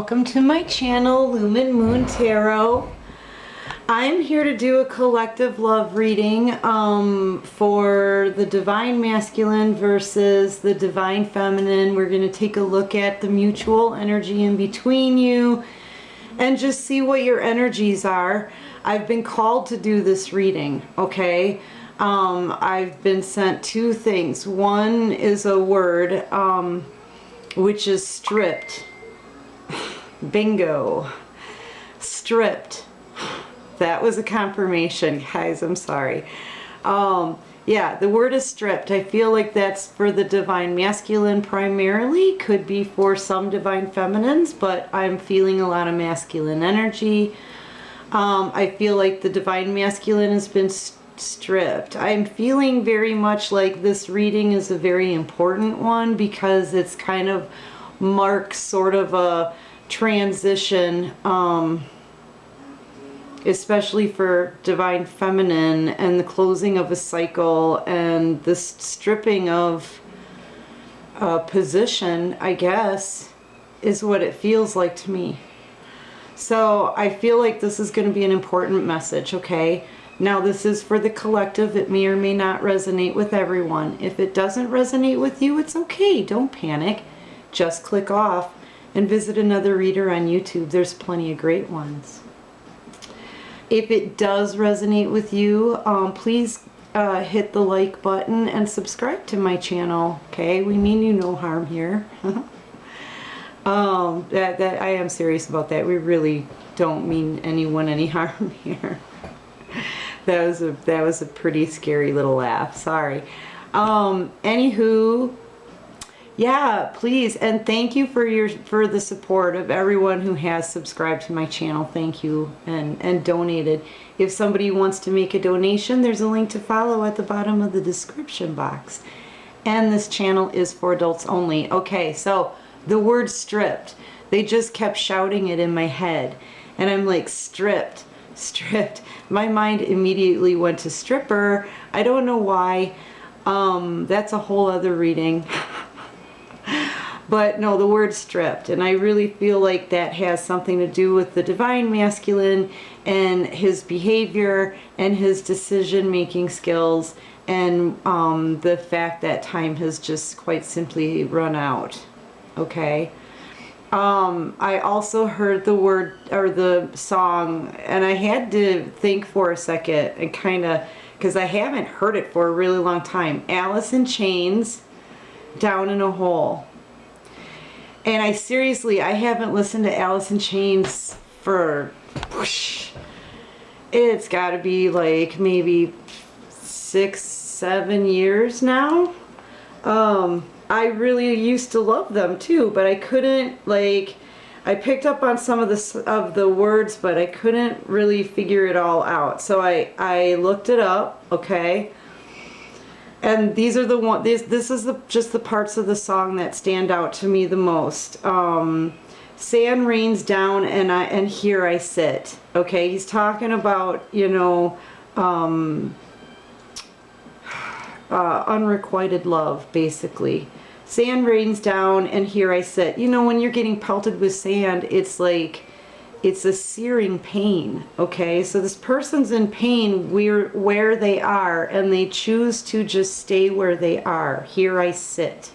welcome to my channel, Lumen Moon Tarot. I'm here to do a collective love reading for the Divine Masculine versus the Divine Feminine. We're going to take a look at the mutual energy in between you and just see what your energies are. I've been called to do this reading, okay? I've been sent two things. One is a word, which is stripped. Bingo. Stripped. That was a confirmation, guys. I'm sorry. Yeah, the word is stripped. I feel like that's for the Divine Masculine primarily. Could be for some Divine Feminines, but I'm feeling a lot of masculine energy. I feel like the Divine Masculine has been stripped. I'm feeling very much like this reading is a very important one because it's kind of marks sort of a transition, especially for Divine Feminine, and the closing of a cycle and the stripping of a position, I guess, is what it feels like to me. So I feel like this is going to be an important message, okay? Now this is for the collective. It may or may not resonate with everyone. If it doesn't resonate with you, it's okay. Don't panic. Just click off and visit another reader on YouTube. There's plenty of great ones. If it does resonate with you, please hit the like button and subscribe to my channel, okay? We mean you no harm here. I am serious about that. We really don't mean anyone any harm here. That was a pretty scary little laugh. Sorry. Anywho, yeah, please, and thank you for the support of everyone who has subscribed to my channel. Thank you, and donated. If somebody wants to make a donation, there's a link to follow at the bottom of the description box. And this channel is for adults only. Okay, so the word stripped. They just kept shouting it in my head, and I'm like, stripped. Stripped. My mind immediately went to stripper. I don't know why. That's a whole other reading. But no, the word stripped. And I really feel like that has something to do with the Divine Masculine and his behavior and his decision-making skills and the fact that time has just quite simply run out. Okay? I also heard the word or the song, and I had to think for a second and kind of, because I haven't heard it for a really long time. Alice in Chains, Down in a Hole. And I haven't listened to Alice in Chains for, it's got to be like maybe 6-7 years now. I really used to love them too, but I couldn't, like, I picked up on some of the words, but I couldn't really figure it all out. So I looked it up, okay? And these are the one. This is just the parts of the song that stand out to me the most. Sand rains down, and here I sit. Okay, he's talking about, you know, unrequited love, basically. Sand rains down, and here I sit. You know, when you're getting pelted with sand, it's like, it's a searing pain, okay? So this person's in pain where they are, and they choose to just stay where they are. Here I sit.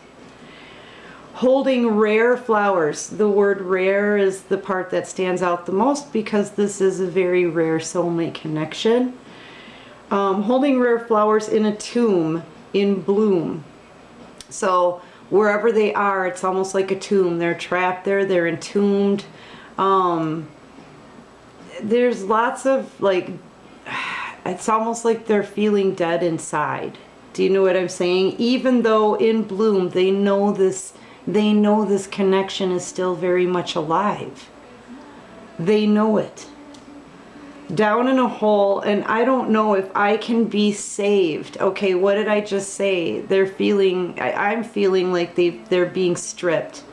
Holding rare flowers. The word rare is the part that stands out the most because this is a very rare soulmate connection. Holding rare flowers in a tomb in bloom. So wherever they are, it's almost like a tomb. They're trapped there, they're entombed. There's lots of, like, it's almost like they're feeling dead inside. Do you know what I'm saying? Even though in bloom, they know this connection is still very much alive. They know it. Down in a hole, and I don't know if I can be saved. Okay, what did I just say? They're feeling, I'm feeling like they're being stripped.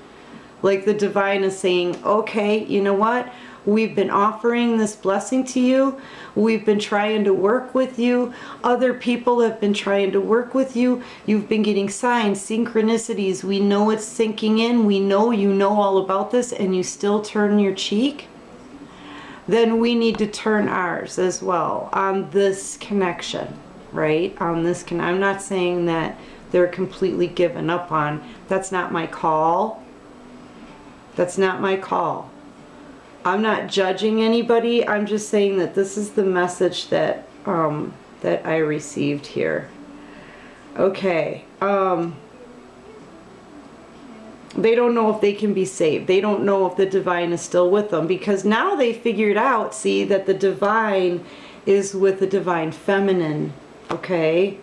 Like the divine is saying, okay, you know what? We've been offering this blessing to you. We've been trying to work with you. Other people have been trying to work with you. You've been getting signs, synchronicities. We know it's sinking in. We know you know all about this, and you still turn your cheek. Then we need to turn ours as well on this connection, right? On this I'm not saying that they're completely given up on. That's not my call. That's not my call. I'm not judging anybody. I'm just saying that this is the message that that I received here. Okay. They don't know if they can be saved. They don't know if the divine is still with them, because now they figured out, see, that the divine is with the divine feminine, okay?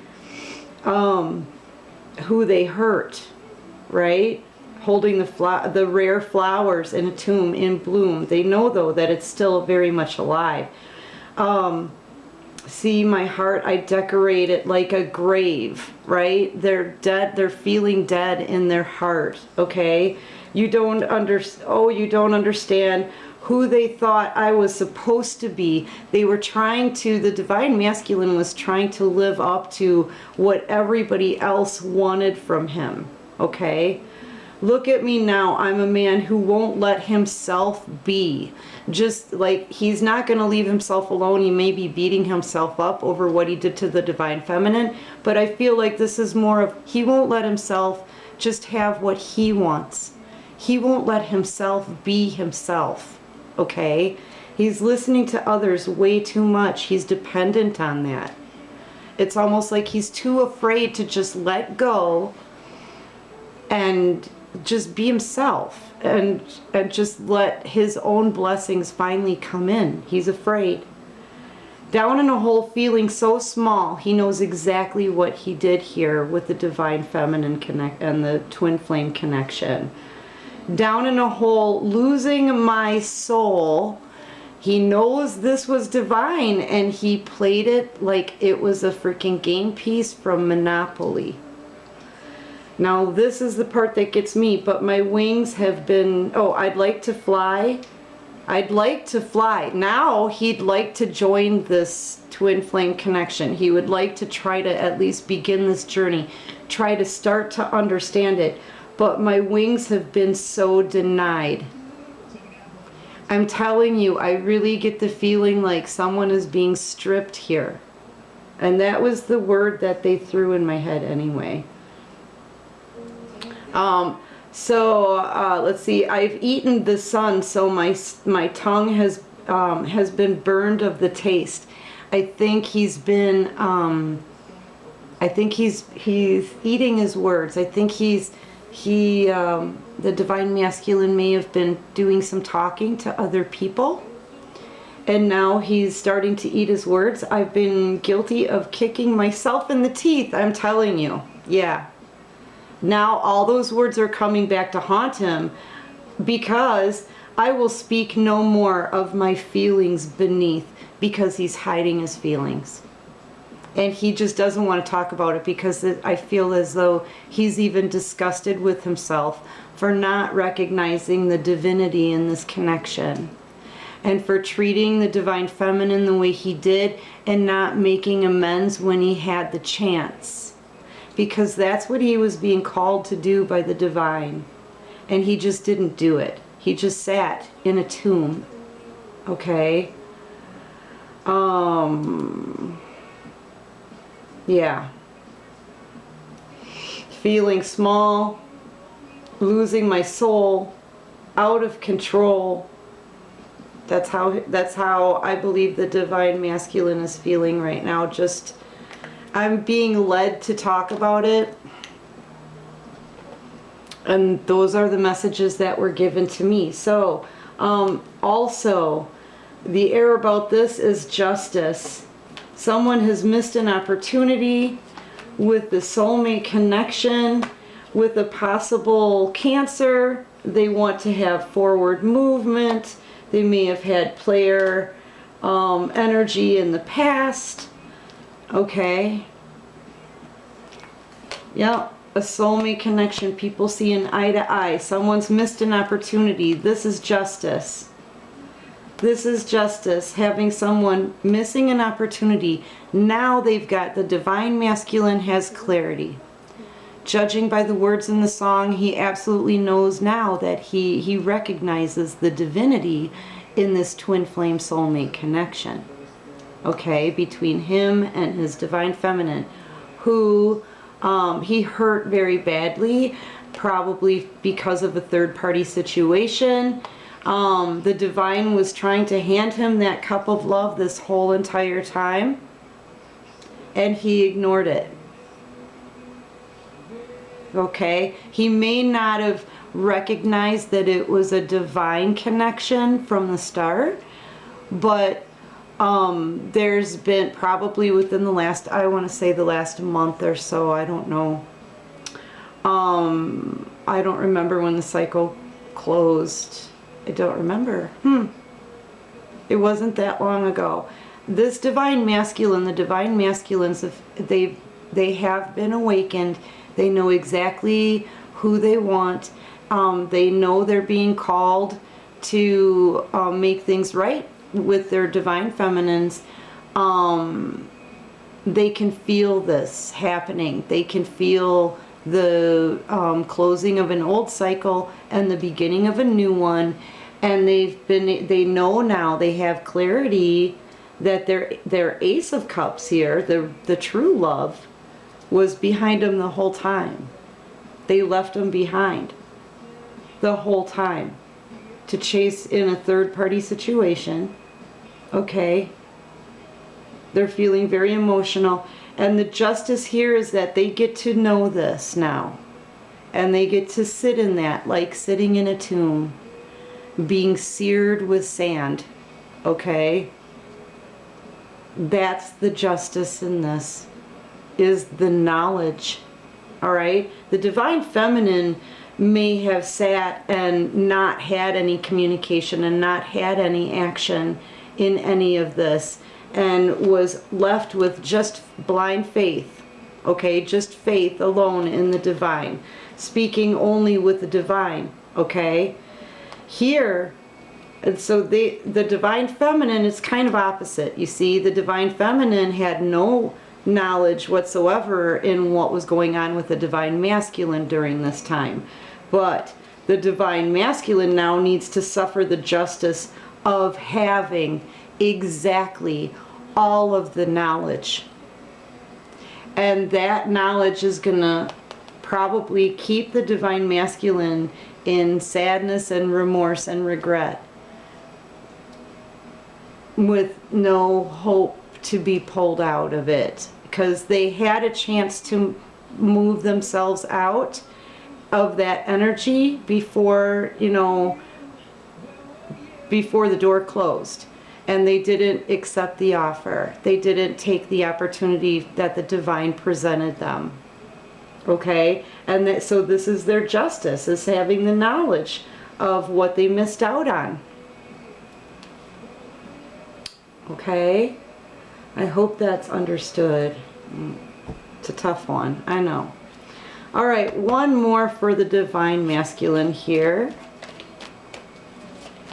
Who they hurt, right? Holding the rare flowers in a tomb in bloom. They know, though, that it's still very much alive. See, my heart, I decorate it like a grave, right? They're dead. They're feeling dead in their heart, okay? You don't understand who they thought I was supposed to be. They were trying to, the divine masculine was trying to live up to what everybody else wanted from him, okay? Look at me now. I'm a man who won't let himself be. Just like, he's not going to leave himself alone. He may be beating himself up over what he did to the divine feminine, but I feel like this is more of, he won't let himself just have what he wants. He won't let himself be himself, okay? He's listening to others way too much. He's dependent on that. It's almost like he's too afraid to just let go and just be himself and just let his own blessings finally come in. He's afraid. Down in a hole, feeling so small, he knows exactly what he did here with the divine feminine connect and the twin flame connection. Down in a hole, losing my soul. He knows this was divine, and he played it like it was a freaking game piece from Monopoly. Now, this is the part that gets me, but my wings have been, I'd like to fly. I'd like to fly. Now, he'd like to join this twin flame connection. He would like to try to at least begin this journey, try to start to understand it. But my wings have been so denied. I'm telling you, I really get the feeling like someone is being stripped here. And that was the word that they threw in my head anyway. Let's see, I've eaten the sun, so my tongue has been burned of the taste. I think he's been, he's eating his words. I think the divine masculine may have been doing some talking to other people, and now he's starting to eat his words. I've been guilty of kicking myself in the teeth, I'm telling you. Yeah. Now all those words are coming back to haunt him, because I will speak no more of my feelings beneath, because he's hiding his feelings. And he just doesn't want to talk about it, because I feel as though he's even disgusted with himself for not recognizing the divinity in this connection, and for treating the divine feminine the way he did and not making amends when he had the chance. Because that's what he was being called to do by the divine. And he just didn't do it. He just sat in a tomb. Okay? Yeah. Feeling small, losing my soul, out of control. That's how I believe the divine masculine is feeling right now. Just, I'm being led to talk about it, and those are the messages that were given to me. So also, the air about this is justice. Someone has missed an opportunity with the soulmate connection, with a possible Cancer. They want to have forward movement. They may have had player energy in the past. Okay. Yep. A soulmate connection. People see an eye to eye. Someone's missed an opportunity. This is justice. This is justice, having someone missing an opportunity. Now they've got the divine masculine has clarity. Judging by the words in the song, he absolutely knows now that he recognizes the divinity in this twin flame soulmate connection. Okay, between him and his divine feminine, who he hurt very badly, probably because of a third-party situation. The divine was trying to hand him that cup of love this whole entire time, and he ignored it. Okay, he may not have recognized that it was a divine connection from the start, but there's been probably within the last, I want to say the last month or so, I don't know. I don't remember when the cycle closed. I don't remember. It wasn't that long ago. This divine masculine, the divine masculines, they have been awakened. They know exactly who they want. They know they're being called to make things right with their divine feminines. They can feel this happening. They can feel the closing of an old cycle and the beginning of a new one. And they know now, they have clarity that their Ace of Cups here, the true love, was behind them the whole time. They left them behind the whole time to chase in a third-party situation. Okay, they're feeling very emotional, and the justice here is that they get to know this now, and they get to sit in that like sitting in a tomb, being seared with sand. Okay, that's the justice in this, is the knowledge. All right, the divine feminine may have sat and not had any communication and not had any action in any of this, and was left with just blind faith. Okay, just faith alone in the divine, speaking only with the divine. Okay, here, and so the divine feminine is kind of opposite. You see, the divine feminine had no knowledge whatsoever in what was going on with the divine masculine during this time. But the divine masculine now needs to suffer the justice of having exactly all of the knowledge. And that knowledge is going to probably keep the divine masculine in sadness and remorse and regret, with no hope to be pulled out of it, because they had a chance to move themselves out of that energy before, before the door closed, and they didn't accept the offer. They didn't take the opportunity that the divine presented them. Okay, and so this is their justice, is having the knowledge of what they missed out on. Okay, I hope that's understood. It's a tough one, I know. All right, one more for the divine masculine here.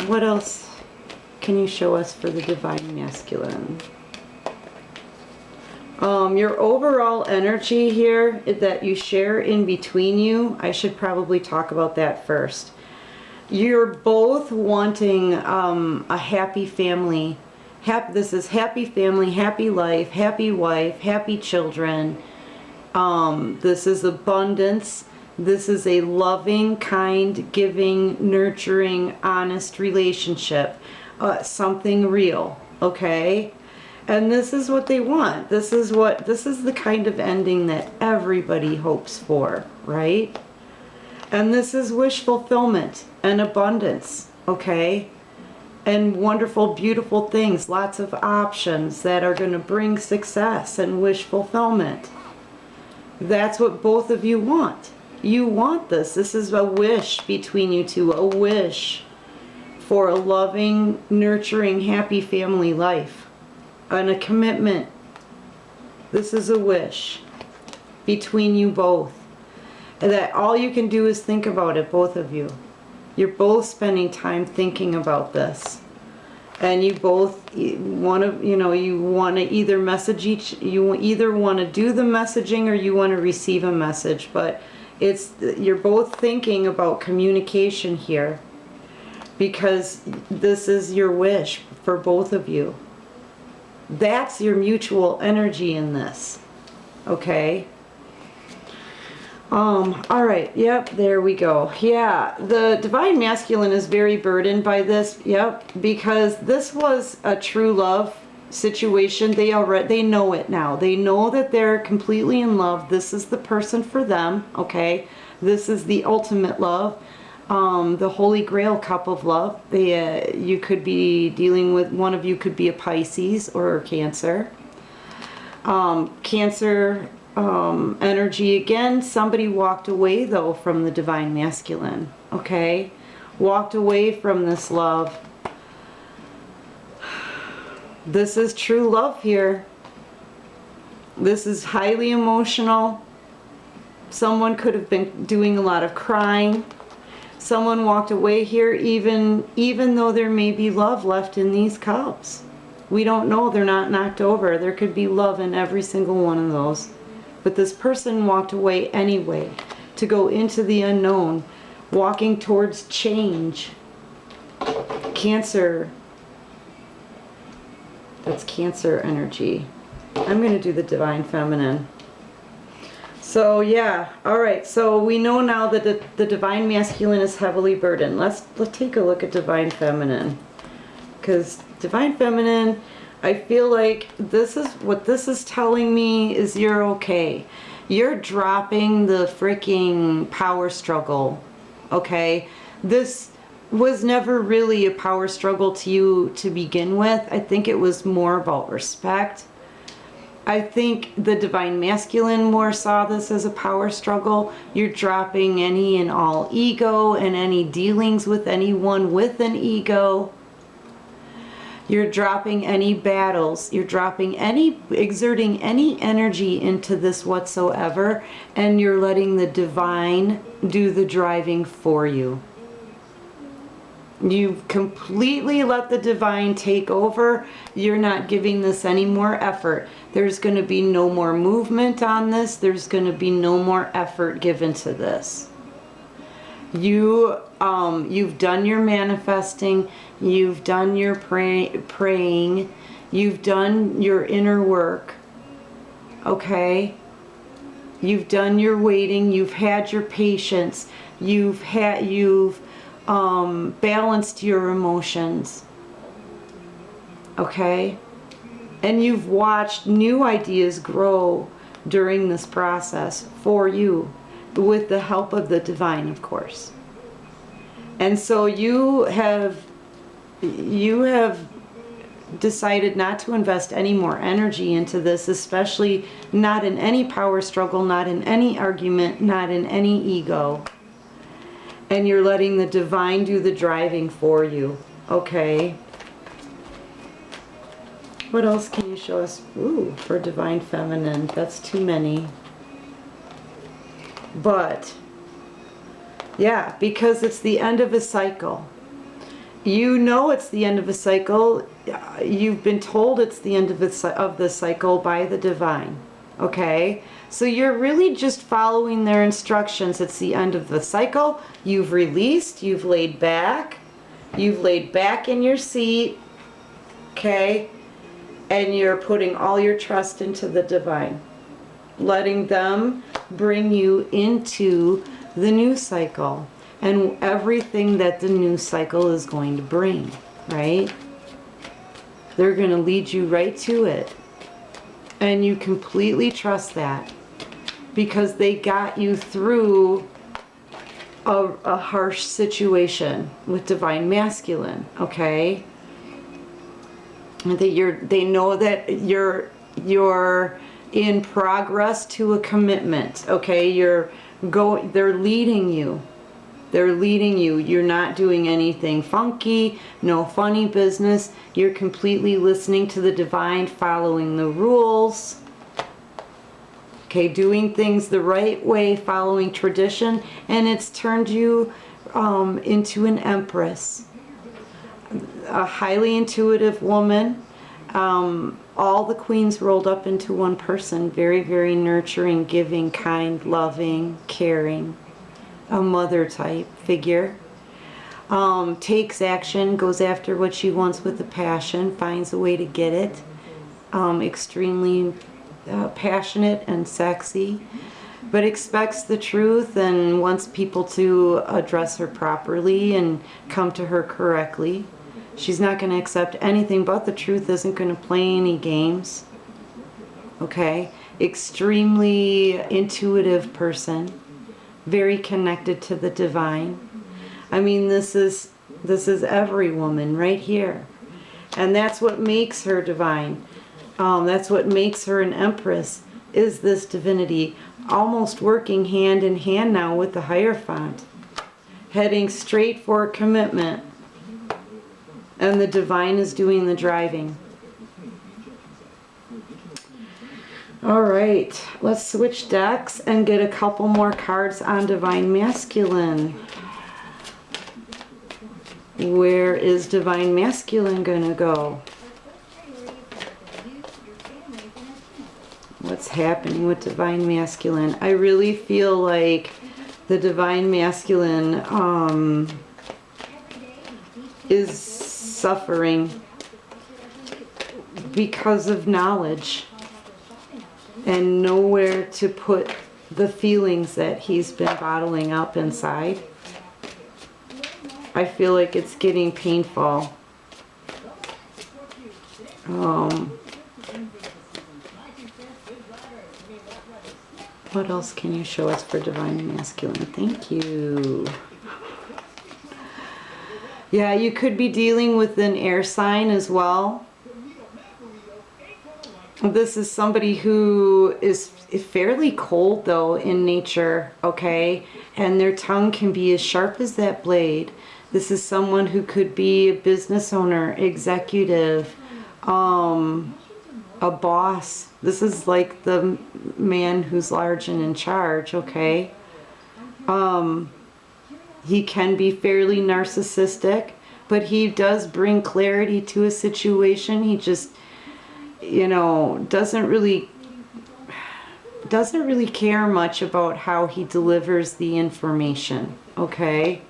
What else can you show us for the divine masculine? Your overall energy here that you share in between you, I should probably talk about that first. You're both wanting a happy family. This is happy family, happy life, happy wife, happy children. This is abundance. This is a loving, kind, giving, nurturing, honest relationship. Something real, okay? And this is what they want. This is the kind of ending that everybody hopes for, right? And this is wish fulfillment and abundance, okay? And wonderful, beautiful things, lots of options that are going to bring success and wish fulfillment. That's what both of you want. You want this. This is a wish between you two, a wish for a loving, nurturing, happy family life and a commitment. This is a wish between you both. And that all you can do is think about it, both of you. You're both spending time thinking about this. And you both want to, you want to either message you either want to do the messaging or you want to receive a message. But you're both thinking about communication here, because this is your wish for both of you. That's your mutual energy in this. Okay? All right. Yep. There we go. Yeah. The Divine Masculine is very burdened by this. Yep. Because this was a true love situation. They know it now. They know that they're completely in love. This is the person for them. Okay. This is the ultimate love. The Holy Grail cup of love. You could be dealing with, one of you could be a Pisces or a Cancer. Cancer energy again. Somebody walked away though from the Divine Masculine. Okay, walked away from this love. This is true love here. This is highly emotional. Someone could have been doing a lot of crying. Someone walked away here even though there may be love left in these cups. We don't know. They're not knocked over. There could be love in every single one of those. But this person walked away anyway to go into the unknown, walking towards change. Cancer. That's Cancer energy. I'm going to do the Divine Feminine. So yeah, all right. So we know now that the Divine Masculine is heavily burdened. Let's take a look at Divine Feminine, because Divine Feminine, I feel like this is telling me is you're okay. You're dropping the freaking power struggle. Okay, this was never really a power struggle to you to begin with. I think it was more about respect. I think the Divine Masculine more saw this as a power struggle. You're dropping any and all ego and any dealings with anyone with an ego. You're dropping any battles. You're dropping exerting any energy into this whatsoever, and you're letting the divine do the driving for you. You've completely let the divine take over. You're not giving this any more effort. There's going to be no more movement on this. There's going to be no more effort given to this. You've done your manifesting. You've done your praying. You've done your inner work. Okay? You've done your waiting. You've had your patience. You've balanced your emotions. Okay? And you've watched new ideas grow during this process for you, with the help of the divine, of course. And so you have decided not to invest any more energy into this, especially not in any power struggle, not in any argument, not in any ego. And you're letting the divine do the driving for you. Okay. What else can you show us? Ooh, for Divine Feminine. That's too many. But, yeah, because it's the end of a cycle. You know it's the end of a cycle. You've been told it's the end of the cycle by the divine. Okay? So you're really just following their instructions. It's the end of the cycle. You've released. You've laid back. You've laid back in your seat. Okay? And you're putting all your trust into the divine. Letting them bring you into the new cycle. And everything that the new cycle is going to bring. Right? They're going to lead you right to it. And you completely trust that. Because they got you through a harsh situation with Divine Masculine, okay? They know that you're in progress to a commitment, okay? They're leading you. They're leading you. You're not doing anything funky, no funny business. You're completely listening to the divine, following the rules. Okay, doing things the right way, following tradition, and it's turned you into an empress. a highly intuitive woman. All the queens rolled up into one person. Very, very nurturing, giving, kind, loving, caring. A mother type figure. Takes action, goes after what she wants with a passion, finds a way to get it. Extremely passionate and sexy, but expects the truth and wants people to address her properly and come to her correctly. She's not going to accept anything but the truth, isn't going to play any games. Okay? Extremely intuitive person, very connected to the divine. I mean, this is every woman right here. And that's what makes her divine. That's what makes her an empress, is this divinity, almost working hand in hand now with the Hierophant, heading straight for commitment. And the divine is doing the driving. All right, let's switch decks and get a couple more cards on Divine Masculine. Where is Divine Masculine gonna go? What's happening with Divine Masculine? I really feel like the Divine Masculine is suffering because of knowledge and nowhere to put the feelings that he's been bottling up inside. I feel like it's getting painful. What else can you show us for Divine Masculine? Thank you. Yeah, you could be dealing with an air sign as well. This is somebody who is fairly cold, though, in nature, okay? And their tongue can be as sharp as that blade. This is someone who could be a business owner, executive, a boss. This is like the man who's large and in charge, okay? He can be fairly narcissistic, but he does bring clarity to a situation. He just, you know, doesn't really care much about how he delivers the information, okay?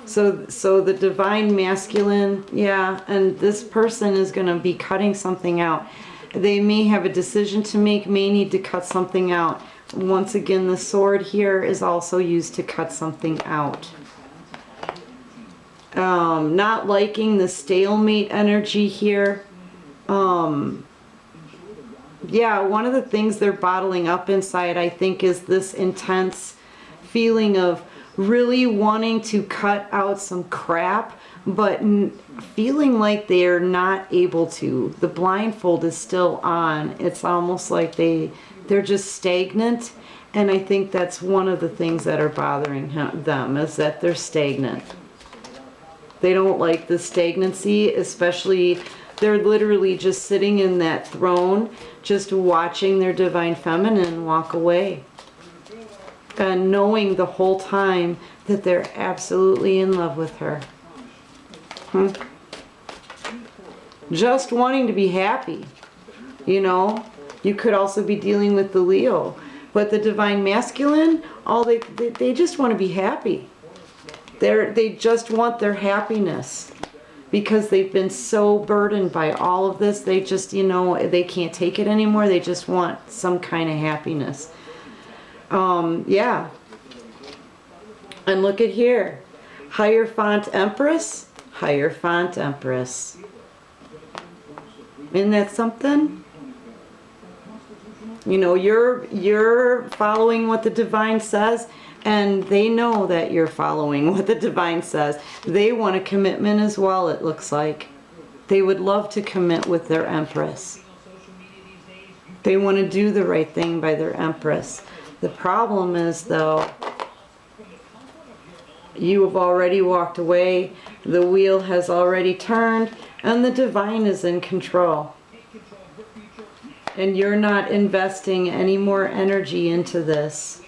So the Divine Masculine, yeah, and this person is going to be cutting something out. They may have a decision to make, may need to cut something out. Once again, the sword here is also used to cut something out. Not liking the stalemate energy here. Yeah, one of the things they're bottling up inside, I think, is this intense feeling of really wanting to cut out some crap, but feeling like they're not able to. The blindfold is still on. It's almost like they're just stagnant, and I think that's one of the things that are bothering them, is that they're stagnant. They don't like the stagnancy, especially they're literally just sitting in that throne, just watching their Divine Feminine walk away. And knowing the whole time that they're absolutely in love with her. Just wanting to be happy. You know, you could also be dealing with the Leo. But the Divine Masculine, they just want to be happy. They just want their happiness. Because they've been so burdened by all of this, they just, you know, they can't take it anymore. They just want some kind of happiness. Yeah. And look at here. Hierophant Empress. Hierophant Empress. Isn't that something? You know, you're following what the divine says, and they know that you're following what the divine says. They want a commitment as well, it looks like. They would love to commit with their Empress. They want to do the right thing by their Empress. The problem is, though, you have already walked away, the wheel has already turned, and the divine is in control. And you're not investing any more energy into this.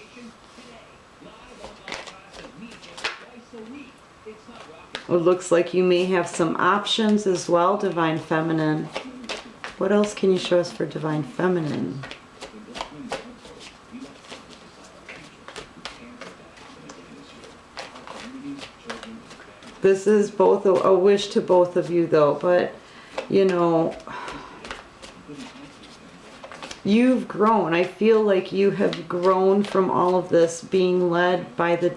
It looks like you may have some options as well, Divine Feminine. What else can you show us for Divine Feminine? This is both a wish to both of you though, but you know, you've grown. I feel like you have grown from all of this being led by the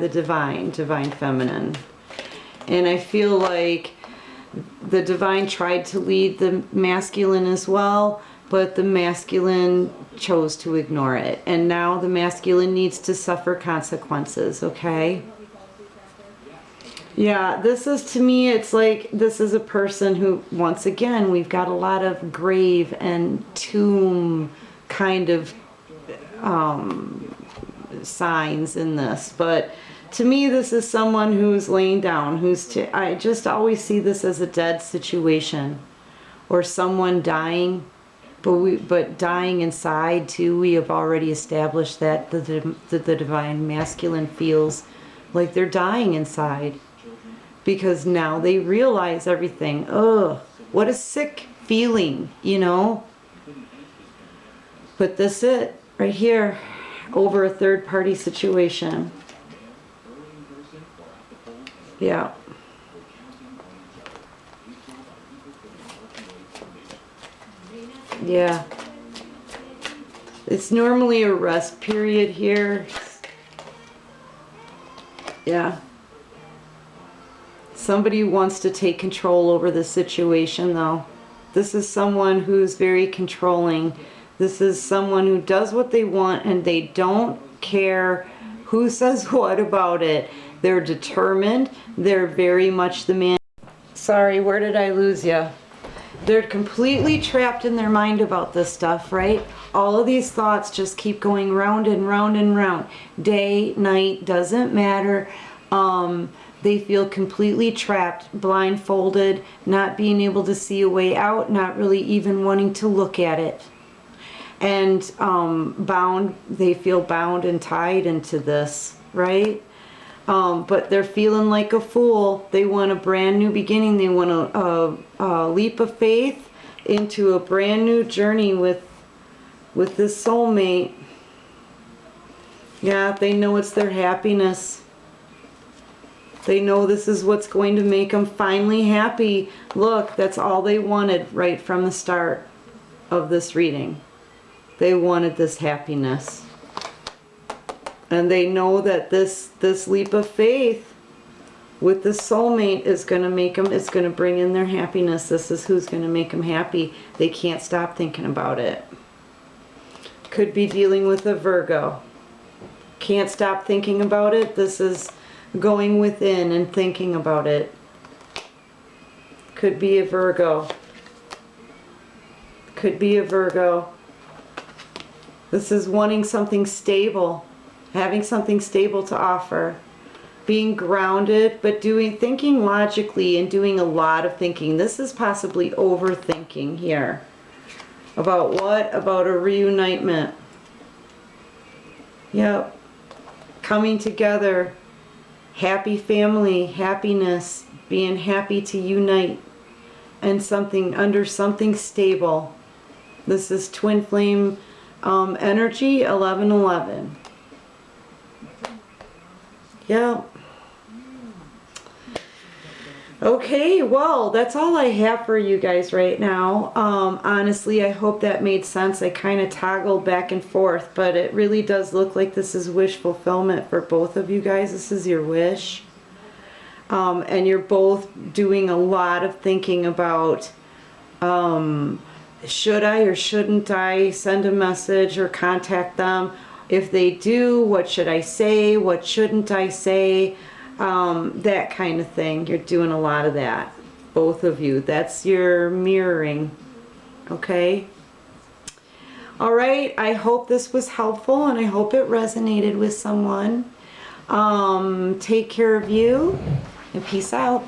divine feminine. And I feel like the divine tried to lead the masculine as well, but the masculine chose to ignore it. And now the masculine needs to suffer consequences, okay? Yeah, this is, to me, it's like this is a person who, once again, we've got a lot of grave and tomb kind of signs in this. But to me, this is someone who's laying down, I just always see this as a dead situation. Or someone dying, but dying inside too. We have already established that the divine masculine feels like they're dying inside. Because now they realize everything. Ugh, what a sick feeling, you know? But this it, right here, over a third party situation. Yeah. Yeah. It's normally a rest period here. Yeah. Somebody wants to take control over the situation though. This is someone who's very controlling. This is someone who does what they want and they don't care who says what about it. They're determined. They're very much the man. Sorry, where did I lose you? They're completely trapped in their mind about this stuff, right? All of these thoughts just keep going round and round and round. Day, night, doesn't matter. They feel completely trapped, blindfolded, not being able to see a way out, not really even wanting to look at it. And bound, they feel bound and tied into this, right? But they're feeling like a fool. They want a brand new beginning. They want a leap of faith into a brand new journey with this soulmate. Yeah, they know it's their happiness. They know this is what's going to make them finally happy. Look, that's all they wanted right from the start of this reading. They wanted this happiness. And they know that this leap of faith with the soulmate is going to make them, it's going to bring in their happiness. This is who's going to make them happy. They can't stop thinking about it. Could be dealing with a Virgo. Can't stop thinking about it. This is going within and thinking about it. Could be a Virgo. Could be a Virgo. This is wanting something stable, having something stable to offer, being grounded, but thinking logically and doing a lot of thinking. This is possibly overthinking here. About what? About a reunitement. Yep. Coming together. Happy family, happiness, being happy to unite, and something under something stable. This is twin flame energy, 1111. Yeah. Okay, well, that's all I have for you guys right now. Honestly, I hope that made sense. I kind of toggled back and forth, but it really does look like this is wish fulfillment for both of you guys. This is your wish. And you're both doing a lot of thinking about, should I or shouldn't I send a message or contact them? If they do, what should I say? What shouldn't I say? That kind of thing. You're doing a lot of that. Both of you. That's your mirroring. Okay? Alright, I hope this was helpful and I hope it resonated with someone. Take care of you and peace out.